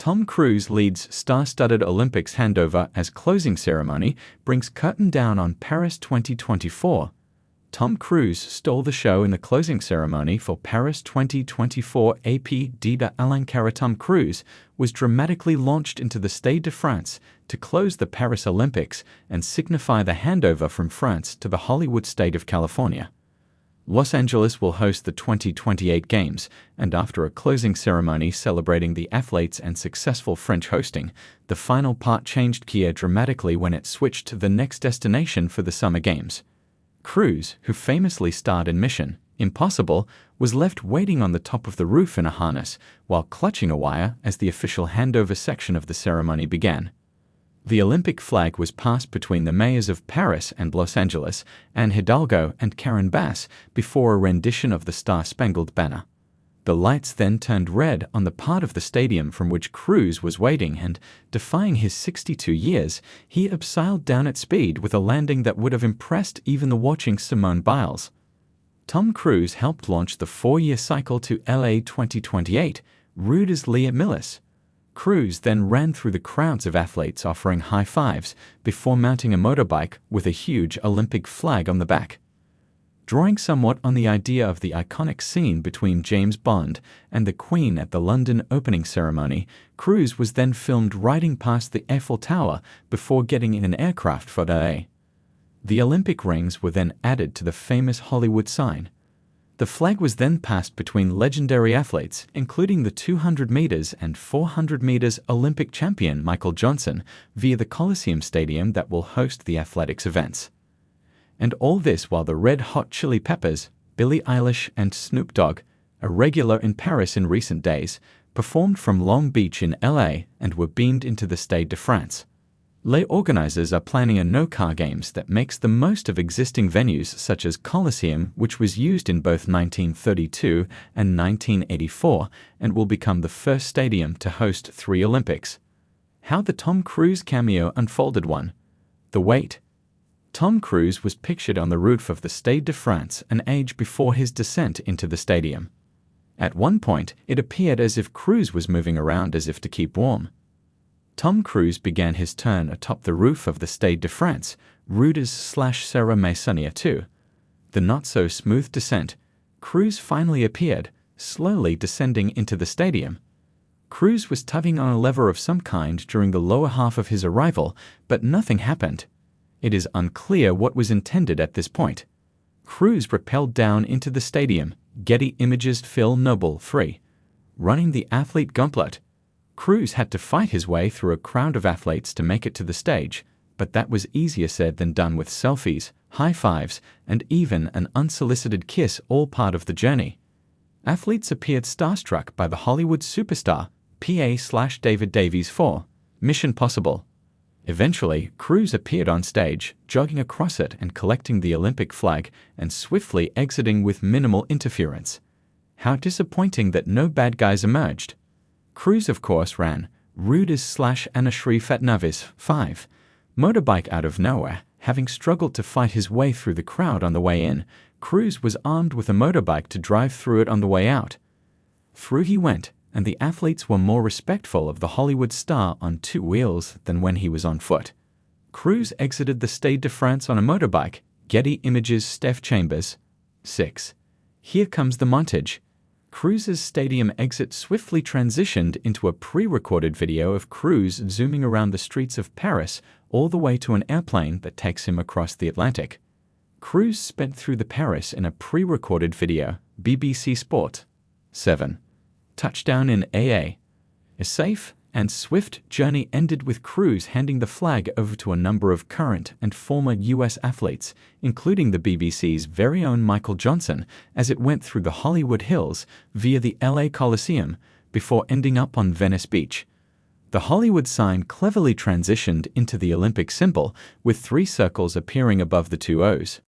Tom Cruise leads star-studded Olympics handover as closing ceremony brings curtain down on Paris 2024. Tom Cruise stole the show in the closing ceremony for Paris 2024 AP Diva Alankara. Tom Cruise was dramatically launched into the Stade de France to close the Paris Olympics and signify the handover from France to the Hollywood state of California. Los Angeles will host the 2028 Games, and after a closing ceremony celebrating the athletes and successful French hosting, the final part changed gear dramatically when it switched to the next destination for the Summer Games. Cruise, who famously starred in Mission Impossible, was left waiting on the top of the roof in a harness while clutching a wire as the official handover section of the ceremony began. The Olympic flag was passed between the mayors of Paris and Los Angeles, Anne Hidalgo and Karen Bass, before a rendition of the Star-Spangled Banner. The lights then turned red on the part of the stadium from which Cruise was waiting, and, defying his 62 years, he abseiled down at speed with a landing that would have impressed even the watching Simone Biles. Tom Cruise helped launch the 4-year cycle to LA 2028, rude as Leah Millis. Cruise then ran through the crowds of athletes offering high fives before mounting a motorbike with a huge Olympic flag on the back. Drawing somewhat on the idea of the iconic scene between James Bond and the Queen at the London opening ceremony, Cruise was then filmed riding past the Eiffel Tower before getting in an aircraft for LA. The Olympic rings were then added to the famous Hollywood sign. The flag was then passed between legendary athletes, including the 200 meters and 400 meters Olympic champion Michael Johnson, via the Coliseum Stadium that will host the athletics events. And all this while the Red Hot Chili Peppers, Billie Eilish and Snoop Dogg, a regular in Paris in recent days, performed from Long Beach in LA and were beamed into the Stade de France. LA organizers are planning a no-car games that makes the most of existing venues such as Coliseum, which was used in both 1932 and 1984 and will become the first stadium to host 3 Olympics. How the Tom Cruise cameo unfolded. 1. The wait. Tom Cruise was pictured on the roof of the Stade de France an age before his descent into the stadium. At one point, it appeared as if Cruise was moving around as if to keep warm. Tom Cruise began his turn atop the roof of the Stade de France, Reuters/Sarah Masonia 2. The not-so-smooth descent. Cruise finally appeared, slowly descending into the stadium. Cruise was tugging on a lever of some kind during the lower half of his arrival, but nothing happened. It is unclear what was intended at this point. Cruise rappelled down into the stadium. Getty Images. Phil Noble 3. Running the athlete gauntlet. Cruise had to fight his way through a crowd of athletes to make it to the stage, but that was easier said than done, with selfies, high fives, and even an unsolicited kiss all part of the journey. Athletes appeared starstruck by the Hollywood superstar, PA/David Davies 4. Mission Possible. Eventually, Cruise appeared on stage, jogging across it and collecting the Olympic flag and swiftly exiting with minimal interference. How disappointing that no bad guys emerged. Cruise, of course, ran Reuters/Anashri Fatnavis 5. Motorbike out of nowhere. Having struggled to fight his way through the crowd on the way in, Cruise was armed with a motorbike to drive through it on the way out. Through he went, and the athletes were more respectful of the Hollywood star on 2 wheels than when he was on foot. Cruise exited the Stade de France on a motorbike. Getty Images. Steph Chambers 6. Here comes the montage. Cruise's stadium exit swiftly transitioned into a pre-recorded video of Cruise zooming around the streets of Paris all the way to an airplane that takes him across the Atlantic. Cruise sped through the Paris in a pre-recorded video. BBC Sport 7. Touchdown in AA. A safe and swift journey ended with Cruise handing the flag over to a number of current and former U.S. athletes, including the BBC's very own Michael Johnson, as it went through the Hollywood Hills via the LA Coliseum before ending up on Venice Beach. The Hollywood sign cleverly transitioned into the Olympic symbol, with 3 circles appearing above the 2 O's.